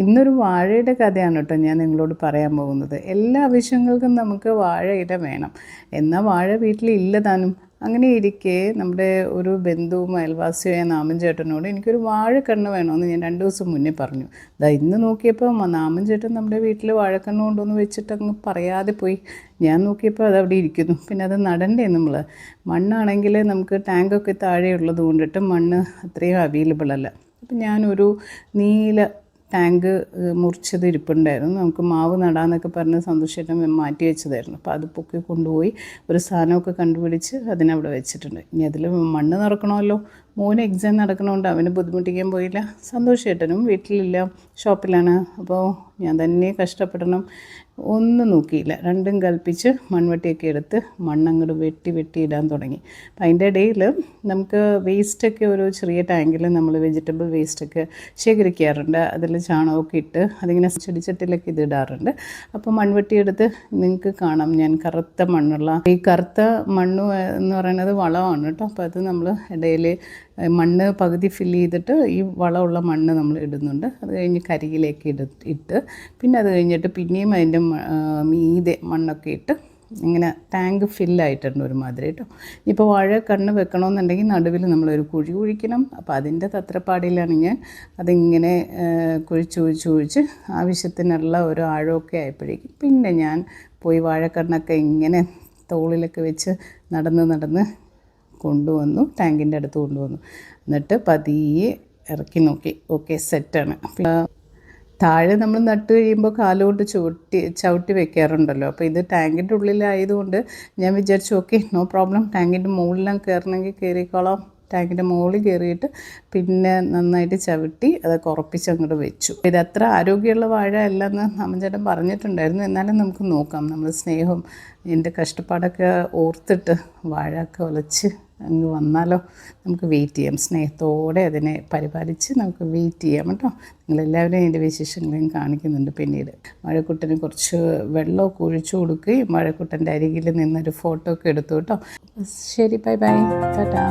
ഇന്നൊരു വാഴയുടെ കഥയാണ് കേട്ടോ ഞാൻ നിങ്ങളോട് പറയാൻ പോകുന്നത്. എല്ലാ ആവശ്യങ്ങൾക്കും നമുക്ക് വാഴയില വേണം. എന്നാൽ വാഴ വീട്ടിലില്ല താനും. അങ്ങനെ ഇരിക്കെ നമ്മുടെ ഒരു ബന്ധുവും അയൽവാസിയായ നാമൻ ചേട്ടനോട് എനിക്കൊരു വാഴക്കണ്ണ് വേണമെന്ന് ഞാൻ 2 ദിവസം മുന്നേ പറഞ്ഞു. ഇന്ന് നോക്കിയപ്പോൾ നാമൻ ചേട്ടൻ നമ്മുടെ വീട്ടിൽ വാഴക്കണ്ണ് കൊണ്ടുവന്ന് വെച്ചിട്ട് അങ്ങ് പറയാതെ പോയി. ഞാൻ നോക്കിയപ്പോൾ അതവിടെ ഇരിക്കുന്നു. പിന്നെ അത് നടണ്ടേ നമ്മൾ. മണ്ണാണെങ്കിൽ നമുക്ക് ടാങ്കൊക്കെ താഴെയുള്ളത് കൊണ്ടിട്ട് മണ്ണ് അത്രയും അവൈലബിൾ അല്ല. അപ്പം ഞാനൊരു നീല ടാങ്ക് മുറിച്ചത് ഇരിപ്പുണ്ടായിരുന്നു. നമുക്ക് മാവ് നടാമെന്നൊക്കെ പറഞ്ഞ് സന്തോഷമായിട്ട് മാറ്റി വെച്ചതായിരുന്നു. അപ്പോൾ അത് പൊക്കി കൊണ്ടുപോയി ഒരു സാധനമൊക്കെ കണ്ടുപിടിച്ച് അതിനവിടെ വെച്ചിട്ടുണ്ട്. ഇനി അതിൽ മണ്ണ് നിറക്കണമല്ലോ. മോന് എക്സാം നടക്കണതുകൊണ്ട് അവന് ബുദ്ധിമുട്ടിക്കാൻ പോയില്ല. സന്തോഷേട്ടനും വീട്ടിലില്ല, ഷോപ്പിലാണ്. അപ്പോൾ ഞാൻ തന്നെ കഷ്ടപ്പെടണം. ഒന്നും നോക്കിയില്ല, രണ്ടും കൽപ്പിച്ച് മൺവെട്ടിയൊക്കെ എടുത്ത് മണ്ണങ്ങോട്ട് വെട്ടി ഇടാൻ തുടങ്ങി. അപ്പം അതിൻ്റെ ഇടയിൽ നമുക്ക് വേസ്റ്റൊക്കെ ഒരു ചെറിയ ടാങ്കിൽ നമ്മൾ വെജിറ്റബിൾ വേസ്റ്റൊക്കെ ശേഖരിക്കാറുണ്ട്. അതിൽ ചാണകമൊക്കെ ഇട്ട് അതിങ്ങനെ ചെടിച്ചട്ടിലൊക്കെ ഇത് ഇടാറുണ്ട്. അപ്പോൾ മൺവെട്ടിയെടുത്ത് നിങ്ങൾക്ക് കാണാം, ഞാൻ കറുത്ത മണ്ണുള്ള ഈ കറുത്ത മണ്ണ് എന്ന് പറയുന്നത് വളമാണ് കേട്ടോ. അപ്പോൾ അത് നമ്മൾ ഇടയിൽ മണ്ണ് പകുതി ഫില്ല് ചെയ്തിട്ട് ഈ വളമുള്ള മണ്ണ് നമ്മൾ ഇടുന്നുണ്ട്. അത് കഴിഞ്ഞ് കരിയിലേക്ക് ഇട്ട് പിന്നെ അത് കഴിഞ്ഞിട്ട് പിന്നെയും അതിൻ്റെ മീതെ മണ്ണൊക്കെ ഇട്ട് ഇങ്ങനെ ടാങ്ക് ഫില്ലായിട്ടുണ്ട് ഒരുമാതിരി കേട്ടോ. ഇപ്പോൾ വാഴക്കണ്ണ് വെക്കണമെന്നുണ്ടെങ്കിൽ നടുവിൽ നമ്മളൊരു കുഴി കുഴിക്കണം. അപ്പോൾ അതിൻ്റെ തത്രപ്പാടിലാണ് ഞാൻ അതിങ്ങനെ കുഴിച്ച് ആവശ്യത്തിനുള്ള ഒരു ആഴമൊക്കെ ആയപ്പോഴേക്കും പിന്നെ ഞാൻ പോയി വാഴക്കണ്ണൊക്കെ ഇങ്ങനെ തോളിലൊക്കെ വെച്ച് നടന്ന് കൊണ്ടുവന്നു, ടാങ്കിൻ്റെ അടുത്ത് കൊണ്ടുവന്നു. എന്നിട്ട് പതിയെ ഇറക്കി നോക്കി. ഓക്കെ, സെറ്റാണ്. താഴെ നമ്മൾ നട്ട് കഴിയുമ്പോൾ കാലുകൊണ്ട് ചവിട്ടി വെക്കാറുണ്ടല്ലോ. അപ്പോൾ ഇത് ടാങ്കിൻ്റെ ഉള്ളിലായതുകൊണ്ട് ഞാൻ വിചാരിച്ചു ഓക്കെ, നോ പ്രോബ്ലം, ടാങ്കിൻ്റെ മുകളിലും കയറണമെങ്കിൽ കയറിക്കോളാം. ടാങ്കിൻ്റെ മുകളിൽ കയറിയിട്ട് പിന്നെ നന്നായിട്ട് ചവിട്ടി അതൊക്കെ ഉറപ്പിച്ച് അങ്ങോട്ട് വെച്ചു. ഇതത്ര ആരോഗ്യമുള്ള വാഴ അല്ലെന്ന് അമ്മച്ചേട്ടൻ പറഞ്ഞിട്ടുണ്ടായിരുന്നു. എന്നാലും നമുക്ക് നോക്കാം. നമ്മൾ സ്നേഹം എൻ്റെ കഷ്ടപ്പാടൊക്കെ ഓർത്തിട്ട് വാഴയൊക്കെ ഒലച്ച് അങ്ങ് വന്നാലോ. നമുക്ക് വെയിറ്റ് ചെയ്യാം, സ്നേഹത്തോടെ അതിനെ പരിപാലിച്ച് നമുക്ക് വെയിറ്റ് ചെയ്യാം കേട്ടോ. നിങ്ങളെല്ലാവരും അതിൻ്റെ വിശേഷങ്ങളെയും കാണിക്കുന്നുണ്ട്. പിന്നീട് വാഴക്കുട്ടന് കുറച്ച് വെള്ളമൊക്കെ ഒഴിച്ചു കൊടുക്കുകയും വാഴക്കുട്ടൻ്റെ അരികിൽ നിന്നൊരു ഫോട്ടോ ഒക്കെ എടുത്തു കേട്ടോ. ശരി, ബൈ ബൈ, ടാറ്റാ.